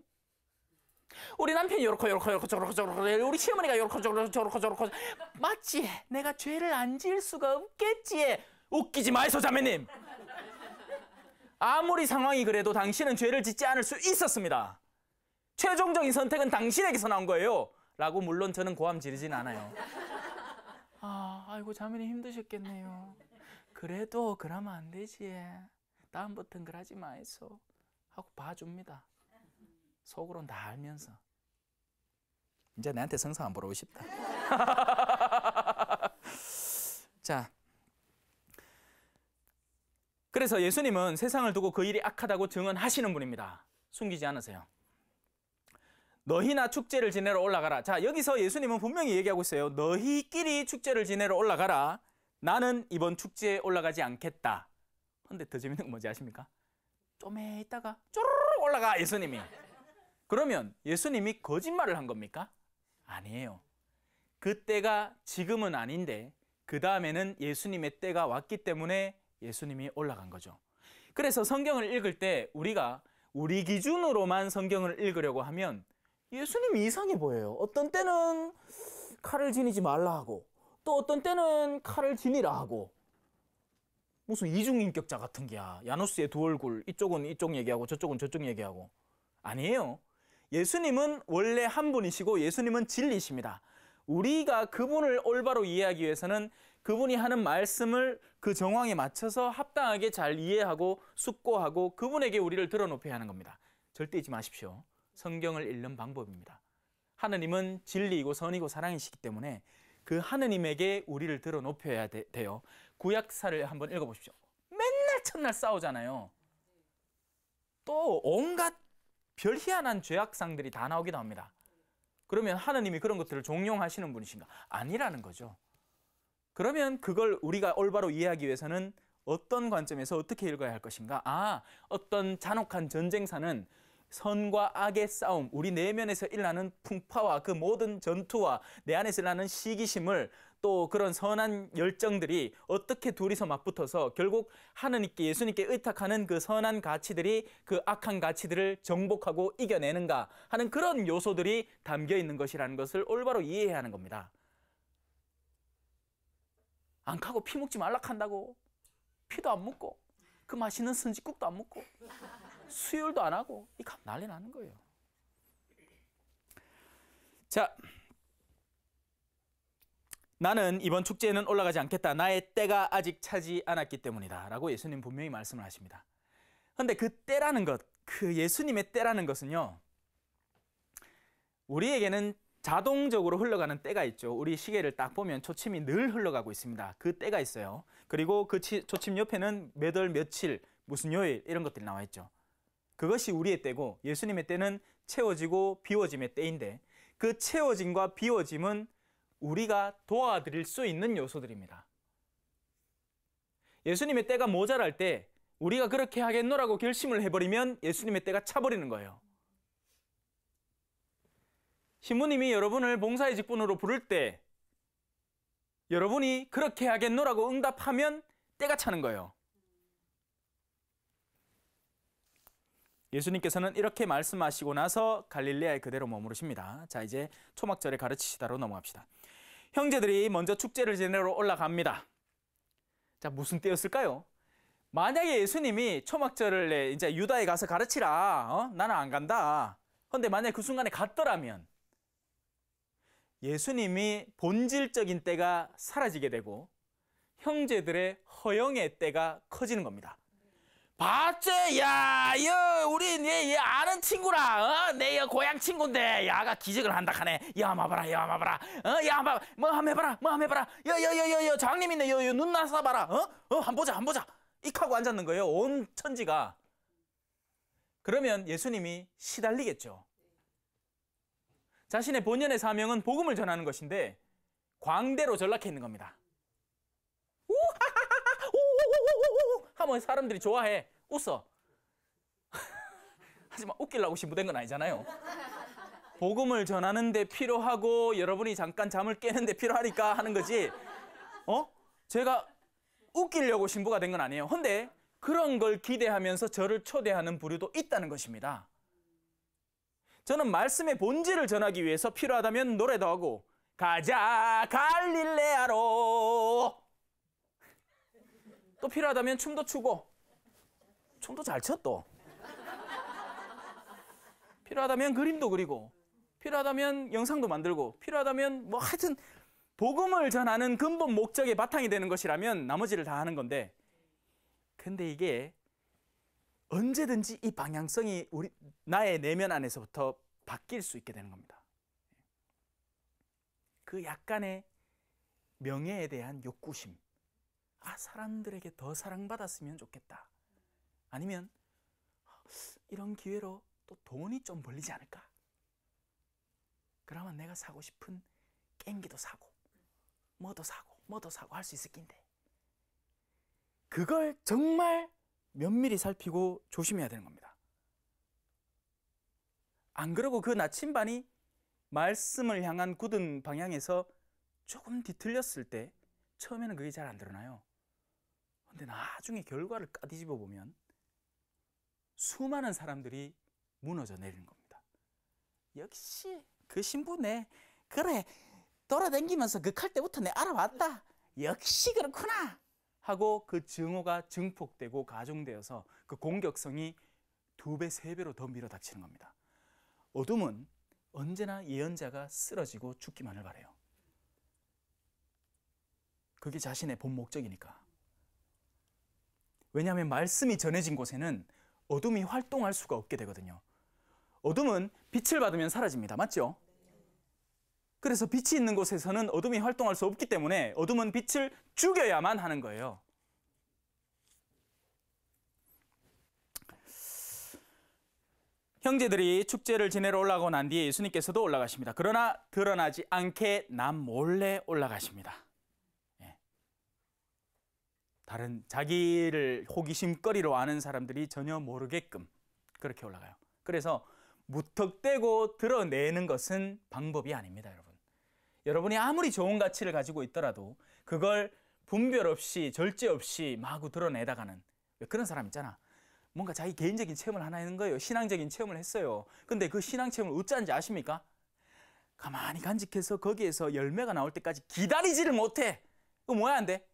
우리 남편이 요렇고 저렇고 우리 시어머니가 요렇고 저렇고 맞지? 내가 죄를 안 지을 수가 없겠지. 웃기지 마이소 자매님. 아무리 상황이 그래도 당신은 죄를 짓지 않을 수 있었습니다. 최종적인 선택은 당신에게서 나온 거예요 라고 물론 저는 고함 지르진 않아요. 아이고 자매님 힘드셨겠네요. 그래도 그러면 안 되지. 다음부터는 그러지 마이소 하고 봐줍니다. 속으로는 다 알면서. 이제 내한테 성상 안 보러 오고 싶다. 자, 그래서 예수님은 세상을 두고 그 일이 악하다고 증언하시는 분입니다. 숨기지 않으세요. 너희나 축제를 지내러 올라가라. 자, 여기서 예수님은 분명히 얘기하고 있어요. 너희끼리 축제를 지내러 올라가라. 나는 이번 축제에 올라가지 않겠다. 근데 더 재밌는 건 뭔지 아십니까? 좀 있다가 쪼르르 올라가, 예수님이. 그러면 예수님이 거짓말을 한 겁니까? 아니에요. 그때가 지금은 아닌데 그 다음에는 예수님의 때가 왔기 때문에 예수님이 올라간 거죠. 그래서 성경을 읽을 때 우리가 우리 기준으로만 성경을 읽으려고 하면 예수님이 이상해 보여요. 어떤 때는 칼을 지니지 말라 하고 또 어떤 때는 칼을 지니라 하고 무슨 이중인격자 같은 게야. 야누스의 두 얼굴, 이쪽은 이쪽 얘기하고 저쪽은 저쪽 얘기하고. 아니에요. 예수님은 원래 한 분이시고 예수님은 진리십니다. 우리가 그분을 올바로 이해하기 위해서는 그분이 하는 말씀을 그 정황에 맞춰서 합당하게 잘 이해하고 숙고하고 그분에게 우리를 들어놓혀야 하는 겁니다. 절대 잊지 마십시오. 성경을 읽는 방법입니다. 하느님은 진리이고 선이고 사랑이시기 때문에 그 하느님에게 우리를 들어놓혀야 돼요. 구약사를 한번 읽어보십시오. 맨날 첫날 싸우잖아요. 또 온갖 별 희한한 죄악상들이 다 나오기도 합니다. 그러면 하느님이 그런 것들을 종용하시는 분이신가? 아니라는 거죠. 그러면 그걸 우리가 올바로 이해하기 위해서는 어떤 관점에서 어떻게 읽어야 할 것인가? 어떤 잔혹한 전쟁사는 선과 악의 싸움, 우리 내면에서 일어나는 풍파와 그 모든 전투와 내 안에서 일어나는 시기심을 또 그런 선한 열정들이 어떻게 둘이서 맞붙어서 결국 하느님께 예수님께 의탁하는 그 선한 가치들이 그 악한 가치들을 정복하고 이겨내는가 하는 그런 요소들이 담겨 있는 것이라는 것을 올바로 이해해야 하는 겁니다. 안 가고 피 먹지 말라 한다고 피도 안 먹고 그 맛있는 선지국도 안 먹고 수혈도 안 하고 이 난리 나는 거예요. 자, 나는 이번 축제에는 올라가지 않겠다. 나의 때가 아직 차지 않았기 때문이다 라고 예수님 분명히 말씀을 하십니다. 그런데 그 때라는 것, 그 예수님의 때라는 것은요, 우리에게는 자동적으로 흘러가는 때가 있죠. 우리 시계를 딱 보면 초침이 늘 흘러가고 있습니다. 그 때가 있어요. 그리고 그 초침 옆에는 몇 월 며칠 무슨 요일 이런 것들이 나와 있죠. 그것이 우리의 때고 예수님의 때는 채워지고 비워짐의 때인데 그 채워짐과 비워짐은 우리가 도와드릴 수 있는 요소들입니다. 예수님의 때가 모자랄 때 우리가 그렇게 하겠노라고 결심을 해버리면 예수님의 때가 차버리는 거예요. 신부님이 여러분을 봉사의 직분으로 부를 때 여러분이 그렇게 하겠노라고 응답하면 때가 차는 거예요. 예수님께서는 이렇게 말씀하시고 나서 갈릴레아에 그대로 머무르십니다. 자, 이제 초막절에 가르치시다로 넘어갑시다. 형제들이 먼저 축제를 지내러 올라갑니다. 자, 무슨 때였을까요? 만약에 예수님이 초막절을 이제 유다에 가서 가르치라. 나는 안 간다. 근데 만약에 그 순간에 갔더라면 예수님이 본질적인 때가 사라지게 되고 형제들의 허영의 때가 커지는 겁니다. 봤지? 야, 우리 얘 아는 친구라. 내 고향 친구인데 야가 기적을 한다 하네. 야, 마봐라, 야, 마봐라. 야, 뭐 한번 해봐라, 뭐 한번 해봐라. 야, 장님 있네. 눈 나서 봐라. 한번 보자, 한번 보자. 익하고 앉았는 거예요. 온 천지가. 그러면 예수님이 시달리겠죠. 자신의 본연의 사명은 복음을 전하는 것인데 광대로 전락해 있는 겁니다. 하면 사람들이 좋아해. 웃어. 하지만 웃기려고 신부된 건 아니잖아요. 복음을 전하는데 필요하고 여러분이 잠깐 잠을 깨는데 필요하니까 하는 거지. 제가 웃기려고 신부가 된 건 아니에요. 근데 그런 걸 기대하면서 저를 초대하는 부류도 있다는 것입니다. 저는 말씀의 본질을 전하기 위해서 필요하다면 노래도 하고 가자 갈릴레아로, 또 필요하다면 춤도 추고, 춤도 잘 춰 또. 필요하다면 그림도 그리고, 필요하다면 영상도 만들고, 필요하다면 뭐 하여튼 복음을 전하는 근본 목적의 바탕이 되는 것이라면 나머지를 다 하는 건데, 근데 이게 언제든지 이 방향성이 나의 내면 안에서부터 바뀔 수 있게 되는 겁니다. 그 약간의 명예에 대한 욕구심, 사람들에게 더 사랑받았으면 좋겠다. 아니면 이런 기회로 또 돈이 좀 벌리지 않을까? 그러면 내가 사고 싶은 깽기도 사고 뭐도 사고 할 수 있을 낀데, 그걸 정말 면밀히 살피고 조심해야 되는 겁니다. 안 그러고 그 나침반이 말씀을 향한 굳은 방향에서 조금 뒤틀렸을 때 처음에는 그게 잘 안 드러나요. 근데 나중에 결과를 까뒤집어 보면 수많은 사람들이 무너져 내리는 겁니다. 역시 그 신부네, 그래 돌아다니면서 그 칼 때부터 내 알아봤다. 역시 그렇구나 하고 그 증오가 증폭되고 가중되어서 그 공격성이 2배, 3배로 더 밀어닥치는 겁니다. 어둠은 언제나 예언자가 쓰러지고 죽기만을 바라요. 그게 자신의 본 목적이니까. 왜냐하면 말씀이 전해진 곳에는 어둠이 활동할 수가 없게 되거든요. 어둠은 빛을 받으면 사라집니다. 맞죠? 그래서 빛이 있는 곳에서는 어둠이 활동할 수 없기 때문에 어둠은 빛을 죽여야만 하는 거예요. 형제들이 축제를 지내러 올라가고 난 뒤에 예수님께서도 올라가십니다. 그러나 드러나지 않게 남 몰래 올라가십니다. 다른 자기를 호기심거리로 아는 사람들이 전혀 모르게끔 그렇게 올라가요. 그래서 무턱대고 드러내는 것은 방법이 아닙니다, 여러분. 여러분이 아무리 좋은 가치를 가지고 있더라도 그걸 분별 없이 절제 없이 마구 드러내다가는, 왜 그런 사람 있잖아. 뭔가 자기 개인적인 체험을 하나 하는 거예요. 신앙적인 체험을 했어요. 근데 그 신앙 체험을 어찌하는지 아십니까? 가만히 간직해서 거기에서 열매가 나올 때까지 기다리지를 못해. 그거 뭐야 안 돼?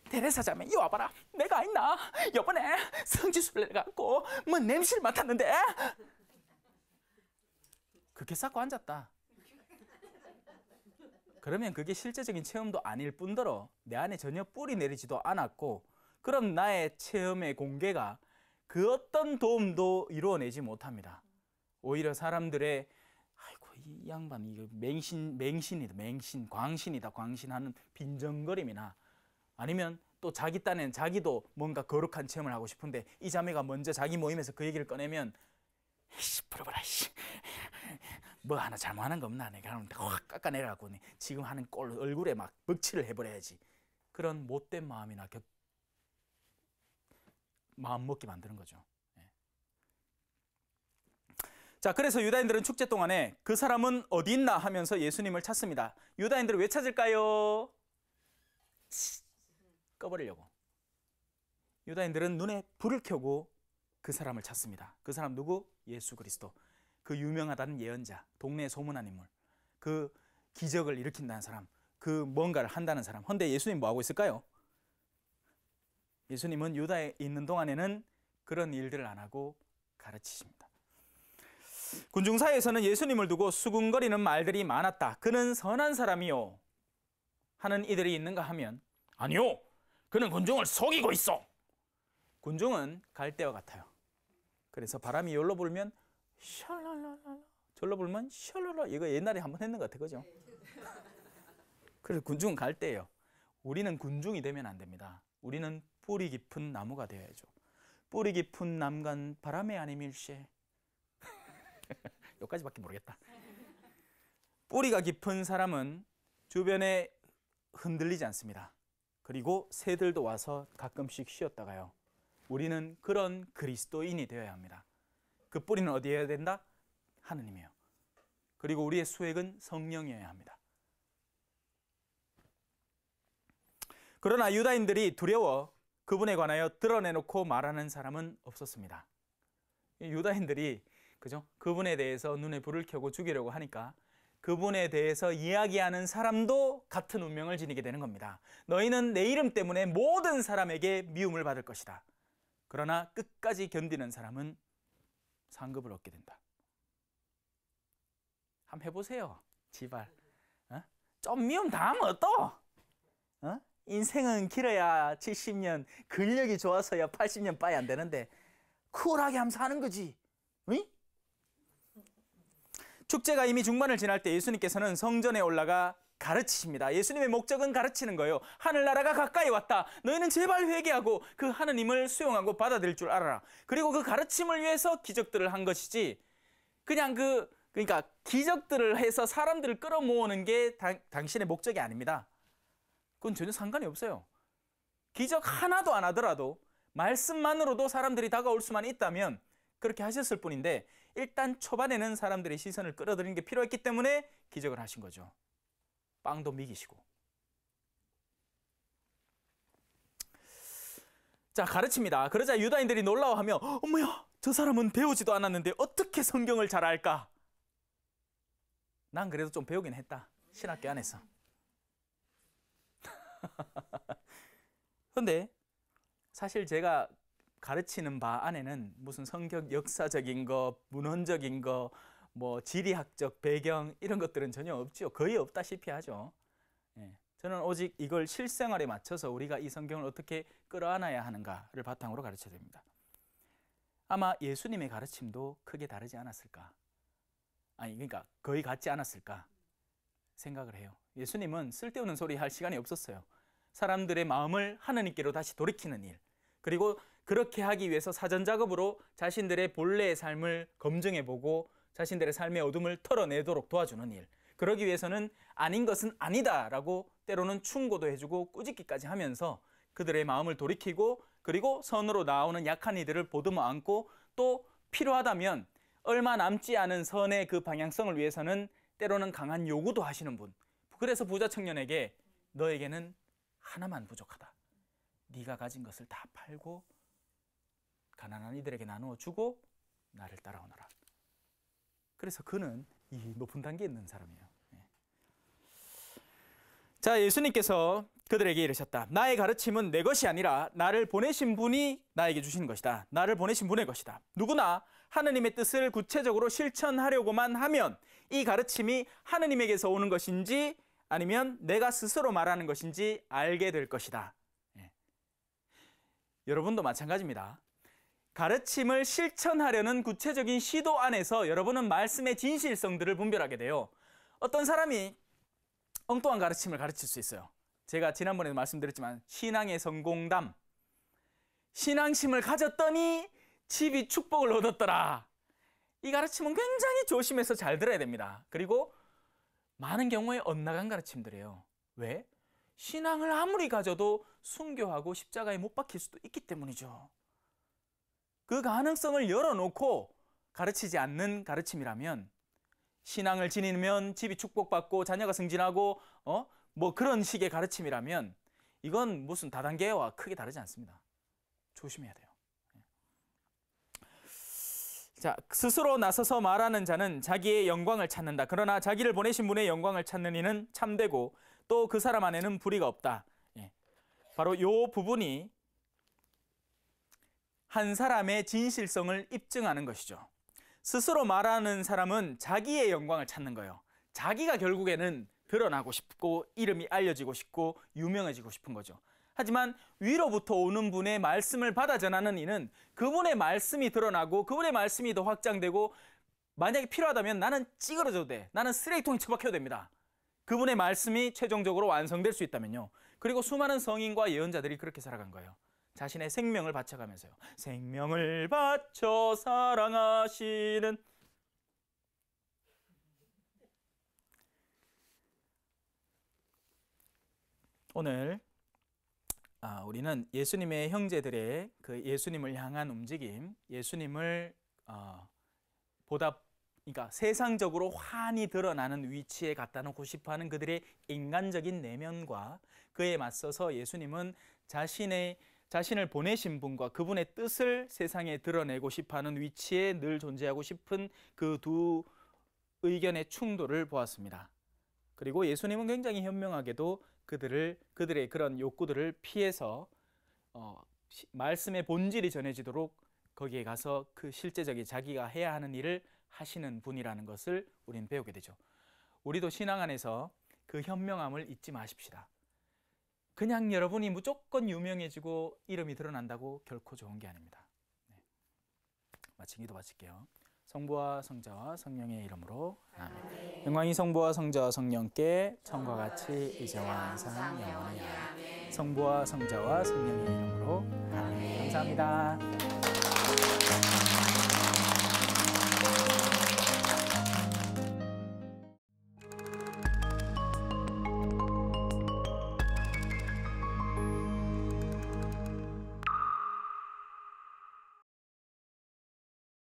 테레사 자매 이리 와봐라. 내가 있나? 이번에 성지순례를 갖고 뭐 냄새를 맡았는데 그렇게 쌓고 앉았다. 그러면 그게 실제적인 체험도 아닐 뿐더러 내 안에 전혀 뿌리 내리지도 않았고, 그럼 나의 체험의 공개가 그 어떤 도움도 이루어내지 못합니다. 오히려 사람들의 아이고 이 양반 이거 광신이다 광신하는 빈정거림이나, 아니면 또 자기 딴엔 자기도 뭔가 거룩한 체험을 하고 싶은데 이 자매가 먼저 자기 모임에서 그 얘기를 꺼내면 에이씨 풀어봐라 뭐 하나 잘못하는 거 없나, 내가 확 깎아내려갖고 지금 하는 꼴 얼굴에 막 벅칠을 해버려야지. 그런 못된 마음이나 마음 먹게 만드는 거죠. 자, 그래서 유다인들은 축제 동안에 그 사람은 어디 있나 하면서 예수님을 찾습니다. 유다인들은 왜 찾을까요? 꺼버리려고. 유다인들은 눈에 불을 켜고 그 사람을 찾습니다. 그 사람 누구? 예수 그리스도. 그 유명하다는 예언자, 동네에 소문난 인물, 그 기적을 일으킨다는 사람, 그 뭔가를 한다는 사람. 근데 예수님 뭐 하고 있을까요? 예수님은 유다에 있는 동안에는 그런 일들을 안 하고 가르치십니다. 군중사회에서는 예수님을 두고 수군거리는 말들이 많았다. 그는 선한 사람이요 하는 이들이 있는가 하면 아니요, 그는 군중을 속이고 있어. 군중은 갈대와 같아요. 그래서 바람이 여기로 불면 샬랄랄라, 저기로 불면 샬랄라. 이거 옛날에 한번 했는 것 같아, 그죠? 그래서 군중은 갈대예요. 우리는 군중이 되면 안 됩니다. 우리는 뿌리 깊은 나무가 되어야죠. 뿌리 깊은 남간 바람에 아니밀세. 여기까지밖에 모르겠다. 뿌리가 깊은 사람은 주변에 흔들리지 않습니다. 그리고 새들도 와서 가끔씩 쉬었다가요. 우리는 그런 그리스도인이 되어야 합니다. 그 뿌리는 어디에야 된다? 하느님이에요. 그리고 우리의 수액은 성령이어야 합니다. 그러나 유다인들이 두려워 그분에 관하여 드러내놓고 말하는 사람은 없었습니다. 유다인들이 그죠? 그분에 대해서 눈에 불을 켜고 죽이려고 하니까 그분에 대해서 이야기하는 사람도 같은 운명을 지니게 되는 겁니다. 너희는 내 이름 때문에 모든 사람에게 미움을 받을 것이다. 그러나 끝까지 견디는 사람은 상급을 얻게 된다. 한번 해보세요. 지발. 좀 미움 당하면 또 인생은 길어야 70년, 근력이 좋아서야 80년 빠야 안 되는데 쿨하게 하면 사는 거지. 응? 축제가 이미 중반을 지날 때 예수님께서는 성전에 올라가 가르치십니다. 예수님의 목적은 가르치는 거예요. 하늘나라가 가까이 왔다. 너희는 제발 회개하고 그 하느님을 수용하고 받아들일 줄 알아라. 그리고 그 가르침을 위해서 기적들을 한 것이지 그냥 그러니까 기적들을 해서 사람들을 끌어모으는 게 당신의 목적이 아닙니다. 그건 전혀 상관이 없어요. 기적 하나도 안 하더라도 말씀만으로도 사람들이 다가올 수만 있다면 그렇게 하셨을 뿐인데 일단 초반에는 사람들의 시선을 끌어들이는 게 필요했기 때문에 기적을 하신 거죠. 빵도 미기시고. 자, 가르칩니다. 그러자 유다인들이 놀라워하며 어머야, 저 사람은 배우지도 않았는데 어떻게 성경을 잘 알까? 난 그래도 좀 배우긴 했다. 신학교 안에서. 그런데 사실 제가 가르치는 바 안에는 무슨 성경 역사적인 거, 문헌적인 거, 뭐 지리학적 배경 이런 것들은 전혀 없죠. 거의 없다시피 하죠. 저는 오직 이걸 실생활에 맞춰서 우리가 이 성경을 어떻게 끌어안아야 하는가를 바탕으로 가르쳐야 됩니다. 아마 예수님의 가르침도 크게 다르지 않았을까? 아니, 그러니까 거의 같지 않았을까 생각을 해요. 예수님은 쓸데없는 소리 할 시간이 없었어요. 사람들의 마음을 하느님께로 다시 돌이키는 일, 그리고 그렇게 하기 위해서 사전작업으로 자신들의 본래의 삶을 검증해보고 자신들의 삶의 어둠을 털어내도록 도와주는 일, 그러기 위해서는 아닌 것은 아니다라고 때로는 충고도 해주고 꾸짖기까지 하면서 그들의 마음을 돌이키고 그리고 선으로 나오는 약한 이들을 보듬어 안고 또 필요하다면 얼마 남지 않은 선의 그 방향성을 위해서는 때로는 강한 요구도 하시는 분. 그래서 부자 청년에게 너에게는 하나만 부족하다. 네가 가진 것을 다 팔고 가난한 이들에게 나누어 주고 나를 따라오너라. 그래서 그는 이 높은 단계에 있는 사람이에요. 자, 예수님께서 그들에게 이르셨다. 나의 가르침은 내 것이 아니라 나를 보내신 분이 나에게 주신 것이다. 나를 보내신 분의 것이다. 누구나 하느님의 뜻을 구체적으로 실천하려고만 하면 이 가르침이 하느님에게서 오는 것인지 아니면 내가 스스로 말하는 것인지 알게 될 것이다. 여러분도 마찬가지입니다. 가르침을 실천하려는 구체적인 시도 안에서 여러분은 말씀의 진실성들을 분별하게 돼요. 어떤 사람이 엉뚱한 가르침을 가르칠 수 있어요. 제가 지난번에도 말씀드렸지만 신앙의 성공담, 신앙심을 가졌더니 집이 축복을 얻었더라. 이 가르침은 굉장히 조심해서 잘 들어야 됩니다. 그리고 많은 경우에 엇나간 가르침들이에요. 왜? 신앙을 아무리 가져도 순교하고 십자가에 못 박힐 수도 있기 때문이죠. 그 가능성을 열어놓고 가르치지 않는 가르침이라면 신앙을 지니면 집이 축복받고 자녀가 승진하고 뭐 그런 식의 가르침이라면 이건 무슨 다단계와 크게 다르지 않습니다. 조심해야 돼요. 자, 스스로 나서서 말하는 자는 자기의 영광을 찾는다. 그러나 자기를 보내신 분의 영광을 찾는 이는 참되고 또 그 사람 안에는 불의가 없다. 바로 이 부분이 한 사람의 진실성을 입증하는 것이죠. 스스로 말하는 사람은 자기의 영광을 찾는 거예요. 자기가 결국에는 드러나고 싶고 이름이 알려지고 싶고 유명해지고 싶은 거죠. 하지만 위로부터 오는 분의 말씀을 받아 전하는 이는 그분의 말씀이 드러나고 그분의 말씀이 더 확장되고, 만약에 필요하다면 나는 찌그러져도 돼, 나는 쓰레기통에 처박혀도 됩니다. 그분의 말씀이 최종적으로 완성될 수 있다면요. 그리고 수많은 성인과 예언자들이 그렇게 살아간 거예요. 자신의 생명을 바쳐가면서요. 생명을 바쳐 사랑하시는. 오늘 우리는 예수님의 형제들의 그 예수님을 향한 움직임, 예수님을 그러니까 세상적으로 환히 드러나는 위치에 갖다 놓고 싶어하는 그들의 인간적인 내면과 그에 맞서서 예수님은 자신을 보내신 분과 그분의 뜻을 세상에 드러내고 싶어하는 위치에 늘 존재하고 싶은 그 두 의견의 충돌을 보았습니다. 그리고 예수님은 굉장히 현명하게도 그들의 그런 욕구들을 피해서 말씀의 본질이 전해지도록 거기에 가서 그 실제적인 자기가 해야 하는 일을 하시는 분이라는 것을 우리는 배우게 되죠. 우리도 신앙 안에서 그 현명함을 잊지 마십시다. 그냥 여러분이 무조건 유명해지고 이름이 드러난다고 결코 좋은 게 아닙니다. 마친 기도 마칠게요. 성부와 성자와 성령의 이름으로 아멘. 영광이 성부와 성자와 성령께 처음과 같이 이제와 항상 영원히 아멘. 성부와 성자와 성령의 이름으로 아멘. 감사합니다.